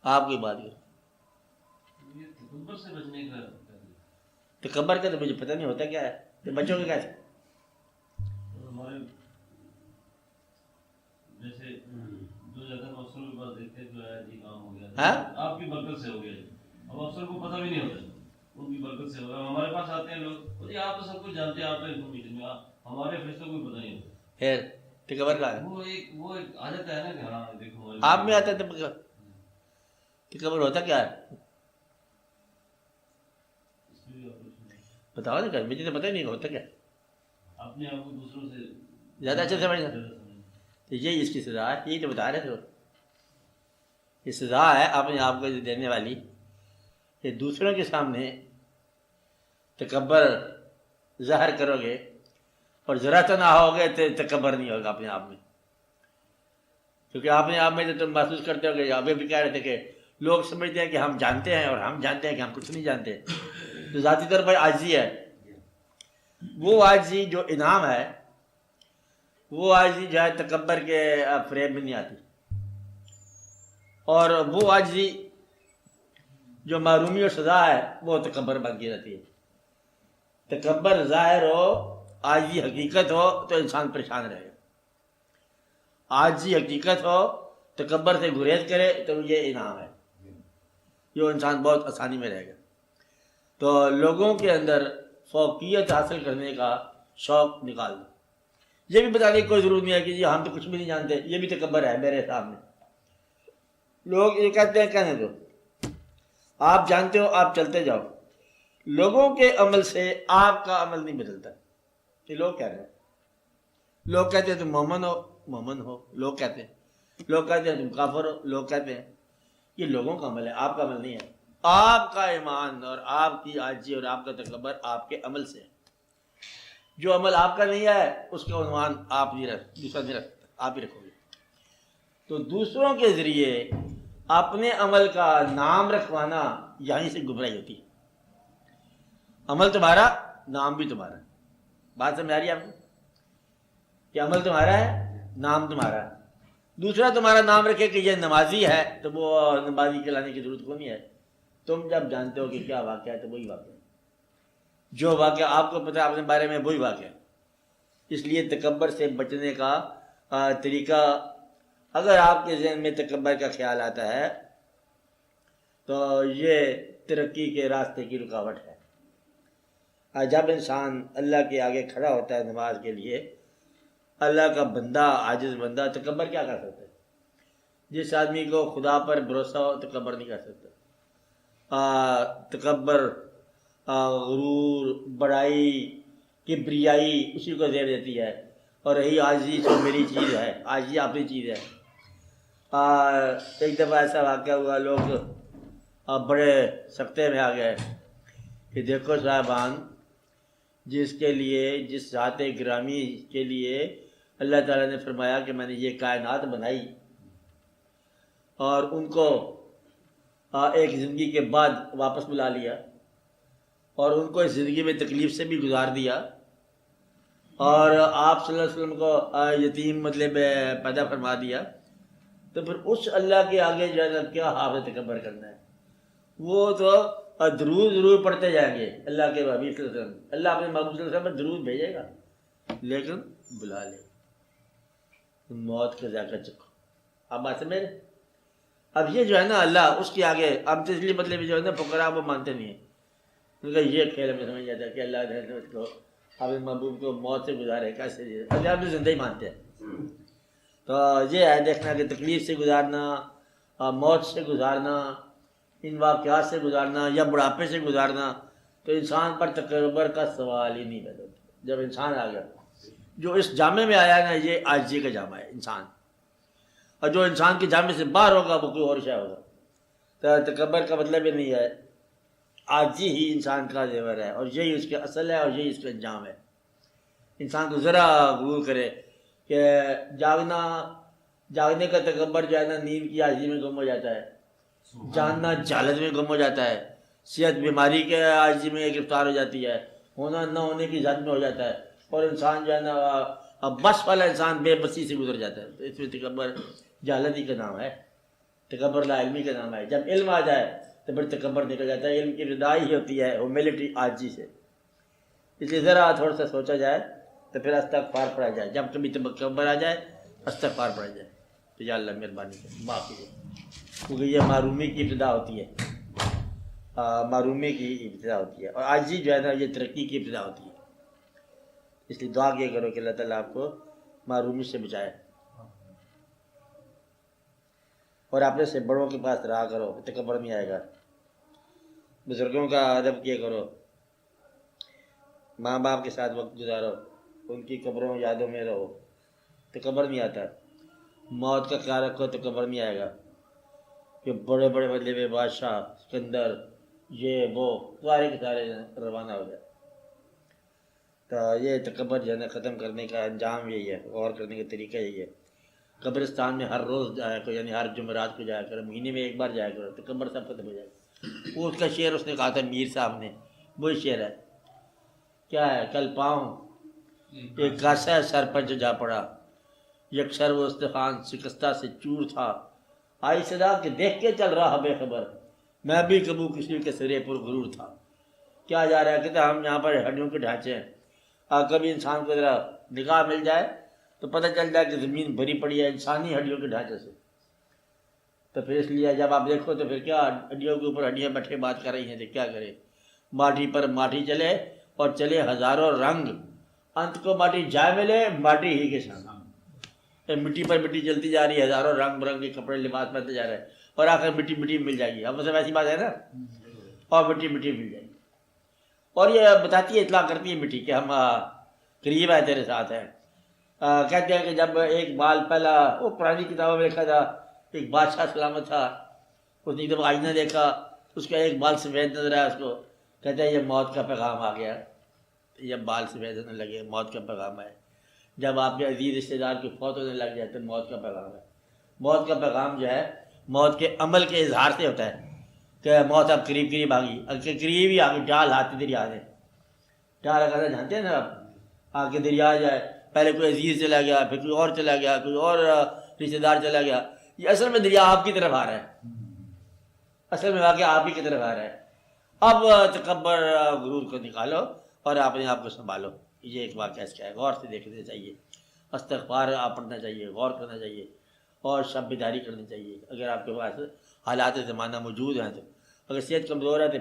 آپ کی بات کرو. تکبر سے بچنے کا تکبر کا تو مجھے پتہ نہیں ہوتا کیا ہے، تو بچوں کے کیسے؟ ہمارے جیسے جو جاتا ہے افسروں کے پاس دیکھتے ہیں جو ہے جی کام ہو گیا، آپ کی برکت سے ہو گیا جی. اب افسر کو پتہ بھی نہیں ہوتا ان کی برکت سے ہو گیا. ہمارے پاس آتے ہیں لوگ، جی آپ تو سب کچھ جانتے ہیں، آپ تو انفارمیشن میں، ہمارے فرشتوں کو پتہ نہیں ہوتا. خیر تکبر کا ہے، وہ ایک عادت ہے نا کہ ہاں دیکھو آپ میں آتا ہے تکبر ہوتا کیا ہے؟ بتاؤ نا کر، مجھے تو پتہ ہی نہیں ہوتا کیا. اپنے آپ کو دوسروں سے زیادہ اچھے سمجھنا، تو یہی اس کی سزا ہے، یہی تو بتا رہے تھے. یہ سزا ہے اپنے آپ کو دینے والی کہ دوسروں کے سامنے تکبر ظاہر کرو گے اور ذرا تو نہ ہوگے تو تکبر نہیں ہوگا اپنے آپ میں. کیونکہ اپنے آپ میں تو تم محسوس کرتے ہو کہ ابھی بھی کہہ رہے تھے کہ لوگ سمجھتے ہیں کہ ہم جانتے ہیں اور ہم جانتے ہیں کہ ہم کچھ نہیں جانتے. تو ذاتی طور پر عاجزی ہے، وہ عاجزی جو انعام ہے، وہ عاجزی جو ہے تکبر کے فریب میں نہیں آتی. اور وہ عاجزی جو معرومی اور سزا ہے وہ تکبر بن کے رہتی ہے. تکبر ظاہر ہو، عاجزی حقیقت ہو تو انسان پریشان رہے گا. عاجزی حقیقت ہو، تکبر سے گریز کرے تو یہ انعام ہے، جو انسان بہت آسانی میں رہے گا. تو لوگوں کے اندر فوقیت حاصل کرنے کا شوق نکال دو. یہ بھی بتانے کی کوئی ضرورت نہیں ہے کہ جی ہم تو کچھ بھی نہیں جانتے، یہ بھی تکبر ہے میرے سامنے. لوگ یہ کہتے ہیں کہنے دو، آپ جانتے ہو آپ چلتے جاؤ. لوگوں کے عمل سے آپ کا عمل نہیں بدلتا. یہ لوگ کہہ رہے ہیں. لوگ کہتے ہیں تم مومن ہو، مومن ہو. لوگ کہتے ہیں تم کافر ہو. لوگ کہتے ہیں. یہ لوگوں کا عمل ہے، آپ کا عمل نہیں ہے. آپ کا ایمان اور آپ کی عاجزی اور آپ کا تکبر آپ کے عمل سے ہے. جو عمل آپ کا نہیں ہے اس کا عنوان آپ نہیں رکھ، دوسرا نہیں رکھتا، آپ ہی رکھو گے. تو دوسروں کے ذریعے اپنے عمل کا نام رکھوانا یہیں سے گمراہی ہوتی ہے. عمل تمہارا، نام بھی تمہارا. بات سمجھ آ رہی ہے آپ کو کہ عمل تمہارا ہے، نام تمہارا ہے. دوسرا تمہارا نام رکھے کہ یہ نمازی ہے تو وہ نمازی کہلانے کی ضرورت کو نہیں ہے. تم جب جانتے ہو کہ کیا واقعہ ہے تو وہی واقعہ ہے. جو واقعہ آپ کو پتہ ہے اپنے بارے میں وہی واقعہ ہے. اس لیے تکبر سے بچنے کا طریقہ، اگر آپ کے ذہن میں تکبر کا خیال آتا ہے تو یہ ترقی کے راستے کی رکاوٹ ہے. جب انسان اللہ کے آگے کھڑا ہوتا ہے نماز کے لیے، اللہ کا بندہ، عاجز بندہ، تکبر کیا کر سکتا ہے؟ جس آدمی کو خدا پر بھروسہ ہو تکبر نہیں کر سکتا. تکبر، غرور، بڑائی، کبریائی اسی کو زیر دیتی ہے. اور یہی عاجزی جو میری چیز ہے، عاجزی اپنی چیز ہے. ایک دفعہ ایسا واقعہ ہوا، لوگ بڑے سکتے میں آ گئے کہ دیکھو صاحبان، جس کے لیے، جس ذات گرامی کے لیے اللہ تعالیٰ نے فرمایا کہ میں نے یہ کائنات بنائی، اور ان کو ایک زندگی کے بعد واپس بلا لیا، اور ان کو اس زندگی میں تکلیف سے بھی گزار دیا، اور آپ صلی اللہ علیہ وسلم کو یتیم مطلب پیدا فرما دیا، تو پھر اس اللہ کے آگے جو ہے کیا حافظ تکبر کرنا ہے؟ وہ تو درود ضرور پڑھتے جائیں گے اللہ کے حبیب صلی اللہ علیہ وسلم. اللہ اپنے محبوب صلی اللہ علیہ وسلم پر درود بھیجے گا لیکن بلا لے موت کا ذائقہ چکھو. آپ بات سمجھ رہے؟ اب یہ جو ہے نا اللہ اس کے آگے، اب تو اس لیے مطلب جو ہے نا فقراء وہ مانتے نہیں ہیں، کیونکہ یہ کھیل ہمیں سمجھ جاتا ہے کہ اللہ نے اس کو اپنے محبوب کو موت سے گزارے. کیسے ابھی آپ زندہ ہی مانتے ہیں. تو یہ ہے دیکھنا کہ تکلیف سے گزارنا، موت سے گزارنا، ان واقعات سے گزارنا یا بڑھاپے سے گزارنا، تو انسان پر تکبر کا سوال ہی نہیں پیدا ہوتا. جب انسان آ گیا، جو اس جامع میں آیا ہے نا، یہ عاجزی کا جامع ہے انسان، اور جو انسان کے جامع سے باہر ہوگا وہ کوئی اور شے ہوگا. تو تکبر کا مطلب یہ نہیں ہے، عاجزی ہی انسان کا زیور ہے، اور یہی اس کے اصل ہے، اور یہی اس کا انجام ہے. انسان کو ذرا غرور کرے کہ جاگنے کا تکبر جو ہے نا نیند کی عاجزی میں گم ہو جاتا ہے، جاننا جہالت میں گم ہو جاتا ہے، صحت بیماری کے عاجزی میں گرفتار ہو جاتی ہے، ہونا نہ ہونے کی ذات میں ہو جاتا ہے، اور انسان جو ہے نا بس والا انسان بے بسی سے گزر جاتا ہے. تو اس میں تکبر جہالت ہی کا نام ہے. تکبر لا علمی کا نام ہے. جب علم آ جائے تو پھر تکبر نکل جاتا ہے. علم کی ابتدا ہی ہوتی ہے ہیوملٹی، عاجزی سے. اس لیے ذرا تھوڑا سا سوچا جائے تو پھر استغفار پڑھا جائے. جب کبھی تکبر آ جائے استغفار پڑھا جائے تو یا اللہ مہربانی سے معاف کیجیے، کیونکہ یہ معرومی کی ابتدا ہوتی ہے. معرومی کی ابتدا ہوتی ہے، اور عاجزی جو ہے نا یہ ترقی کی ابتدا ہوتی ہے. اس لیے دعا کیا کرو کہ اللہ تعالیٰ آپ کو معرومی سے بچائے. اور اپنے سے بڑوں کے پاس رہا کرو، تکبر نہیں آئے گا. بزرگوں کا ادب کیا کرو، ماں باپ کے ساتھ وقت گزارو، ان کی قبروں یادوں میں رہو، تکبر نہیں آتا. موت کا خیال رکھو، تکبر نہیں آئے گا. کہ بڑے بڑے بدلے میں بادشاہ سکندر یہ وہ سارے کے سارے روانہ ہو جائے. تو یہ تکبر جو ہے نا ختم کرنے کا انجام یہی ہے، غور کرنے کا طریقہ یہی ہے. قبرستان میں ہر روز جایا کرو، یعنی ہر جمعرات کو جایا کرو، مہینے میں ایک بار جایا کرو، تکبر سب ختم ہو جائے. وہ اس کا شعر اس نے کہا تھا میر صاحب نے، وہی شعر ہے. کیا ہے؟ کل پاؤں ایک کاسہ سر پر جو جا پڑا، یکسر وہ استخوان شکستہ سے چور تھا. آئی صدا کہ دیکھ کے چل رہا بے خبر، میں بھی کبھی کسی کے سرے پر غرور تھا. کیا جا رہا ہے؟ کہتے ہم یہاں پر ہڈیوں کے ڈھانچے ہیں. کبھی انسان کو ذرا نگاہ مل جائے تو پتہ چل جائے کہ زمین بھری پڑی ہے انسانی ہڈیوں کے ڈھانچے سے. تو پھر اس لیے جب آپ دیکھو تو پھر کیا ہڈیوں کے اوپر ہڈیاں بیٹھے بات کر رہی ہیں تو کیا کرے. ماٹی پر ماٹی چلے اور چلے ہزاروں رنگ، انت کو ماٹی جائے ملے ماٹی ہی کے ساتھ. مٹی پر مٹی چلتی جا رہی ہے، ہزاروں رنگ برنگ کے کپڑے لباس پہنتے جا رہے ہیں، اور آخر مٹی مٹی مل جائے گی. اب مطلب ایسی بات ہے نا، اور مٹی مٹی مل جائے گی. اور یہ بتاتی ہے، اطلاع کرتی ہے مٹی کہ ہم قریب ہے تیرے ساتھ ہیں. کہتے ہیں کہ جب ایک بال پہلا، وہ پرانی کتابوں میں لکھا تھا، ایک بادشاہ سلامت تھا، اس نے جب آئینہ دیکھا اس کا ایک بال سفید نظر آیا، اس کو کہتے ہیں یہ موت کا پیغام آ گیا. یہ بال سفید ہونے لگے، موت کا پیغام ہے. جب آپ کے عزیز رشتے دار کی فوت ہونے لگ جائے تو موت کا پیغام ہے. موت کا پیغام جو ہے موت کے عمل کے اظہار سے ہوتا ہے کہ موت اب قریب قریب آ گئی. اگر قریب ہی آ گئی، ڈال ہاتھ دریا نے، ڈال اگر جانتے ہیں نا آپ، آ کے دریا جائے، پہلے کوئی عزیز چلا گیا، پھر کوئی اور چلا گیا، کوئی اور رشتے دار چلا گیا. یہ اصل میں دریا آپ کی طرف آ رہا ہے، اصل میں واقعہ آپ ہی کی طرف آ رہا ہے. اب تکبر غرور کو نکالو اور اپنے آپ کو سنبھالو. یہ ایک واقعہ اس کا ہے، غور سے دیکھنا چاہیے، استغفار آپ پڑھنا چاہیے، غور کرنا چاہیے، اور شب بیداری کرنی چاہیے. اگر آپ کے پاس حالات زمانہ موجود ہیں تو، اگر صحت کمزور ہے تو